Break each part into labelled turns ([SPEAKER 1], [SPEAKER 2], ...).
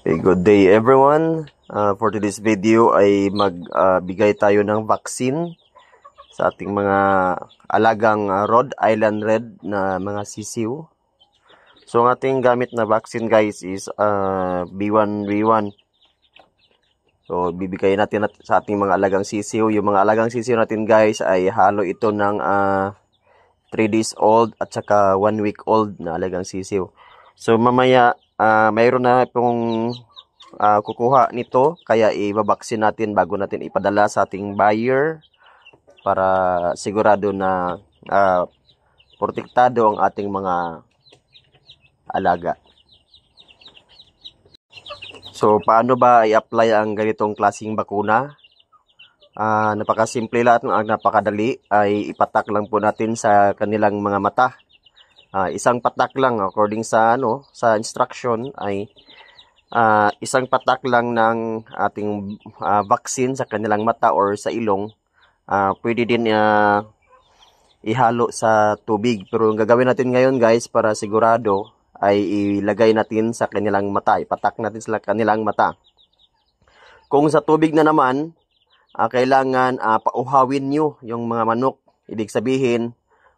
[SPEAKER 1] Okay, good day everyone. For today's video ay magbigay tayo ng vaccine sa ating mga alagang Rhode Island Red na mga sisiw. So ang ating gamit na vaccine guys is B1B1. So bibigay natin sa ating mga alagang sisiw. Yung mga alagang sisiw natin guys ay halo ito ng 3 days old at saka 1 week old na alagang sisiw. So mamaya mayroon na pong kukuha nito, kaya ibabaksin natin bago natin ipadala sa ating buyer para sigurado na protektado ang ating mga alaga. So paano ba i-apply ang ganitong klaseng bakuna? Napakasimple lang at napakadali, ay ipatak lang po natin sa kanilang mga mata. Isang patak lang according sa sa instruction ay isang patak lang ng ating vaccine sa kanilang mata or sa ilong. Pwede din ihalo sa tubig, pero ang gagawin natin ngayon guys para sigurado ay ilagay natin sa kanilang mata, ipatak natin sa kanilang mata. Kung sa tubig na naman, kailangan pauhawin nyo yung mga manok. Ibig sabihin,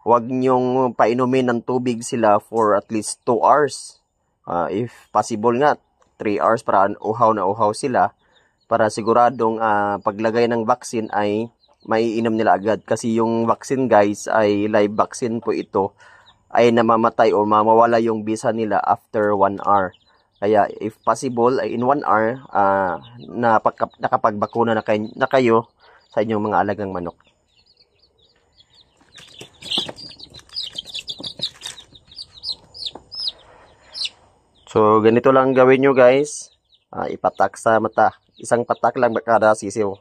[SPEAKER 1] huwag nyong painumin ng tubig sila for at least 2 hours. If possible nga, 3 hours para uhaw na uhaw sila, para siguradong paglagay ng vaccine ay maiinom nila agad. Kasi yung vaccine guys ay live vaccine po ito, ay namamatay o mamawala yung bisa nila after 1 hour. Kaya if possible ay in 1 hour nakapagbakuna na kayo sa inyong mga alagang manok. So ganito lang gawin nyo guys. Ipatak sa mata. Isang patak lang kada sisiw.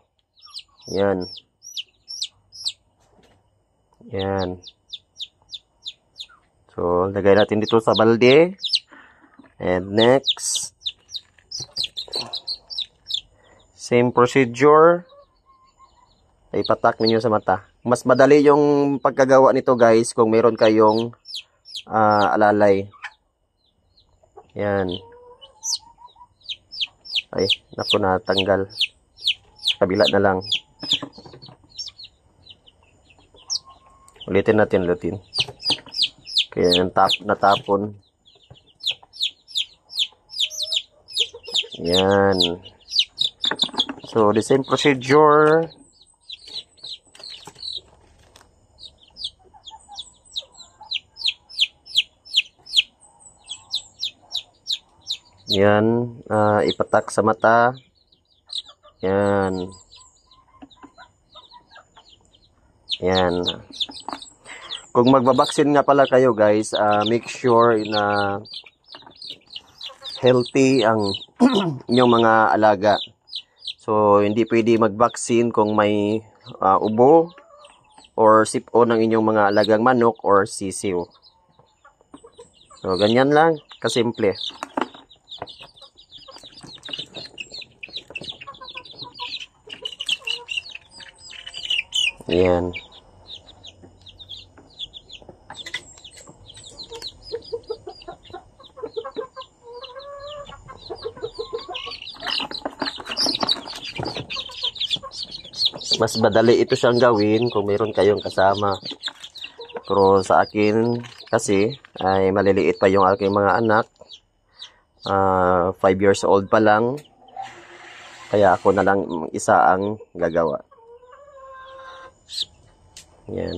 [SPEAKER 1] Yan. Yan. So lagay natin dito sa balde. And next, same procedure, ay patak ninyo sa mata. Mas madali yung pagkagawa nito guys kung meron kayong alalay. Yan. Ay, naku, natanggal. Kabila na lang. Ulitin natin. Kaya natapon. Yan. So, the same procedure. Yan. Ipatak sa mata. Yan. Yan. Kung magbabaksin nga pala kayo guys, make sure na healthy ang inyong mga alaga. So, hindi pwede mag-vaccine kung may ubo or sipon ng inyong mga alagang manok or sisiw. So, ganyan lang. Kasimple. Yan. Mas madali ito siyang gawin kung mayroon kayong kasama. Pero sa akin kasi ay maliliit pa yung aking mga anak. 5 years old pa lang. Kaya ako na lang isa ang gagawa. Yan.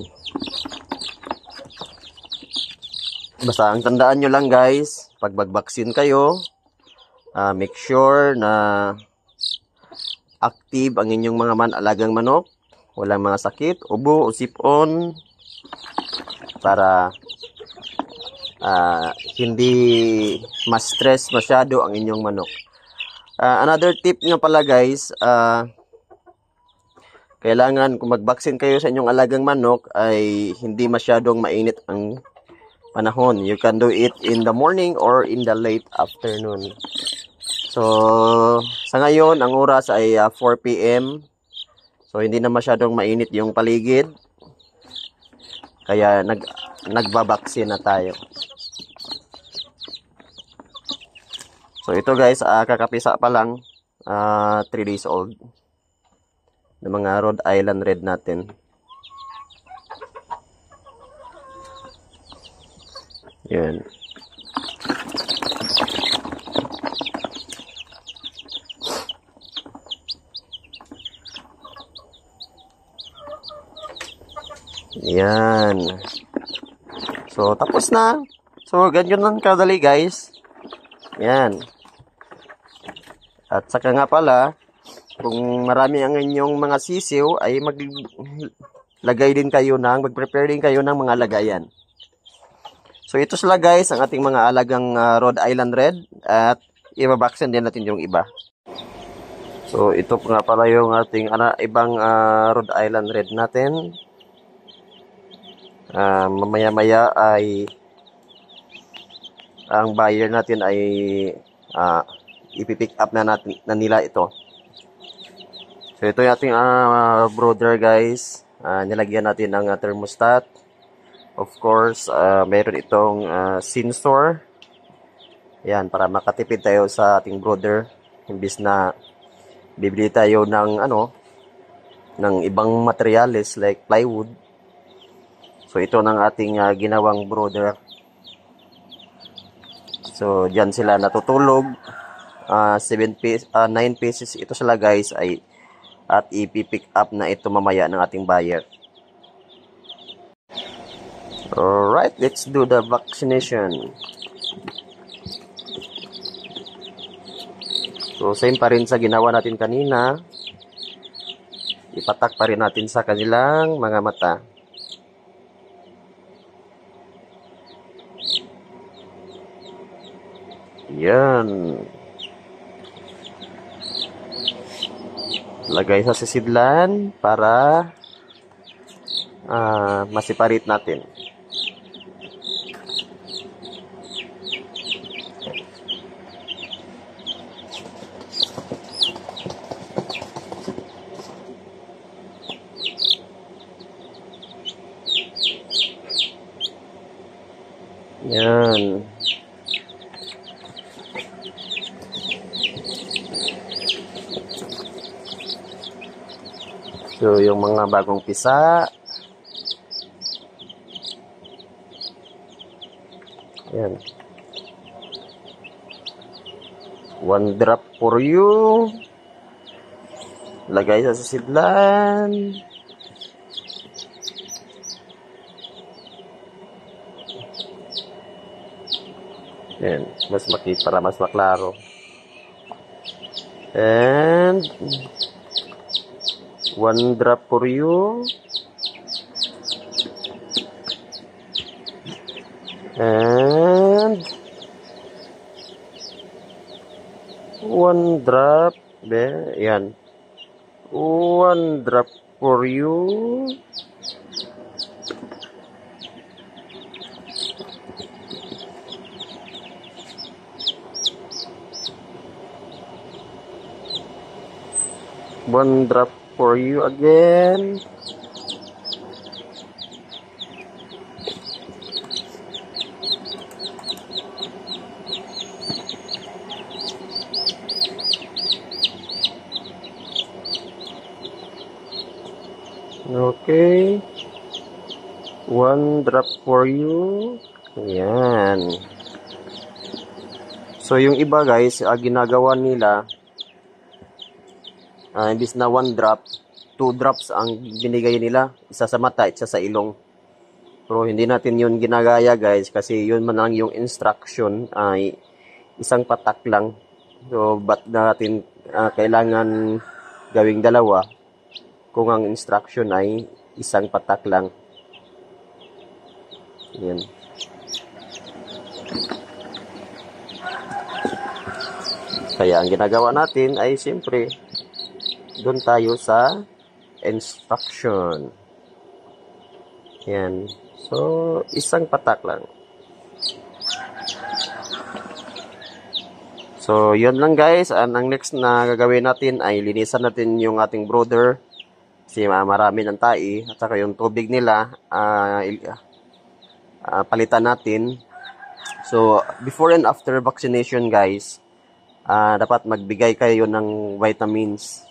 [SPEAKER 1] Basta ang tandaan nyo lang guys, pag mag-vaccine kayo, make sure na active ang inyong mga alagang manok. Walang mga sakit, ubo o sipon, para hindi ma-stress masyado ang inyong manok. Another tip nga pala guys, kailangan kung mag-vaccine kayo sa inyong alagang manok ay hindi masyadong mainit ang panahon. You can do it in the morning or in the late afternoon. So, sa ngayon, ang oras ay 4 PM. So, hindi na masyadong mainit yung paligid. Kaya, nagbabaksin na tayo. So ito guys, kakapisa pa lang, 3 days old ng mga Rhode Island Red natin. Yan. Yan. So tapos na. So ganyan lang kadali guys. Yan. At saka nga pala, kung marami ang inyong mga sisiw, ay maglagay din kayo mag-prepare din kayo ng mga lagayan. So ito sila guys, ang ating mga alagang Rhode Island Red, at ibabaksin din natin yung iba. So ito nga pala yung ating ibang Rhode Island Red natin. Mamaya-maya ay ang buyer natin ay ipipick up na nila ito. So ito yung ating brooder guys. Nilagyan natin ng thermostat. Of course, mayroon itong sensor. Yan, para makatipid tayo sa ating brooder. Imbis na bibili tayo ng ng ibang materials like plywood. So ito ng ating ginawang brooder. So diyan sila natutulog. 9 pieces ito sila guys at ipipick up na ito mamaya ng ating buyer. Alright, let's do the vaccination. So same pa rin sa ginawa natin kanina. Ipatak pa rin natin sa kanilang mga mata. Yan. Lagay sa sisidlan para masiparit natin. Yan. So, yung mga bagong pisa. Ayan. 1 drop for you. Lagay sa sisidlan. Ayan. Para mas maklaro. And 1 drop for you. And 1 drop. Yan. 1 drop for you. One drop for you again. Okay. 1 drop for you. Yan. So, yung iba guys, ginagawa nila, imbis na 1 drop, 2 drops ang binigay nila. Isa sa mata, isa sa ilong. Pero hindi natin yun ginagaya guys, kasi yun man lang yung instruction ay isang patak lang. So, ba't natin kailangan gawing dalawa kung ang instruction ay isang patak lang. Yan. Kaya ang ginagawa natin ay siyempre doon tayo sa instruction. Yan. So, isang patak lang. So, yun lang guys. Ang next na gagawin natin ay linisan natin yung ating brooder. Kasi marami ng tai. At saka yung tubig nila, palitan natin. So, before and after vaccination guys, dapat magbigay kayo ng vitamins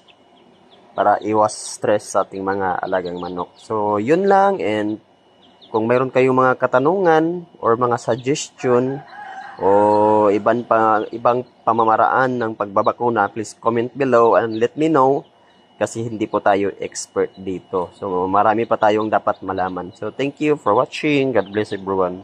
[SPEAKER 1] para iwas stress sa ating mga alagang manok. So, yun lang, and kung mayroon kayong mga katanungan or mga suggestion o ibang pamamaraan ng pagbabakuna, please comment below and let me know kasi hindi po tayo expert dito. So, marami pa tayong dapat malaman. So, thank you for watching. God bless everyone.